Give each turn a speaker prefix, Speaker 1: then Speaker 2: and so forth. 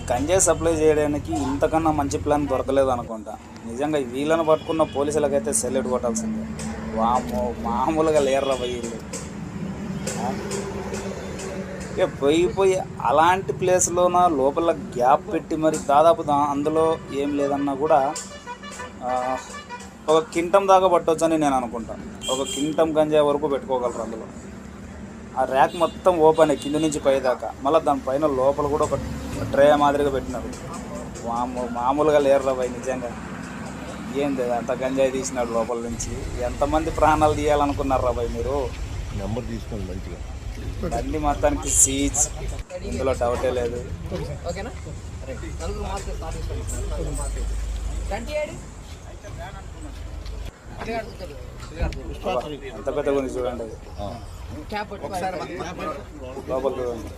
Speaker 1: గంజాయి సప్లై చేయడానికి ఇంతకన్నా మంచి ప్లాన్ దొరకలేదు అనుకుంటా. నిజంగా వీళ్ళని పట్టుకున్న పోలీసులకైతే సెల్యూట్ కొట్టాల్సిందే. వామ్మో మామూలుగా లేర్రా వీళ్ళు. ఇక పోయి అలాంటి ప్లేస్లోన లోపల గ్యాప్ పెట్టి మరి దాదాపు అందులో ఏం లేదన్నా కూడా ఒక కింటం దాకా పట్టొచ్చని నేను అనుకుంటాను. ఒక కింటం గంజాయి వరకు పెట్టుకోగలరు అందులో. ఆ ర్యాక్ మొత్తం ఓపెన్ కింద నుంచి పై దాకా. మళ్ళీ దానిపైన లోపల కూడా ఒక ట్రే మాదిరిగా పెట్టినారు. మామూలుగా లేరు భయ్. నిజంగా ఏంది అంత గంజాయి తీసినాడు లోపల నుంచి. ఎంతమంది ప్రాణాలు తీయాలనుకున్నారు భయ్ మీరు?
Speaker 2: నెంబర్ తీసుకోండి మంచిగా.
Speaker 1: బండి మొత్తానికి సీజ్, ఇందులో డౌటే లేదు. ఎంత పెద్దగా ఉంది చూడండి అది. లోపల చూడండి.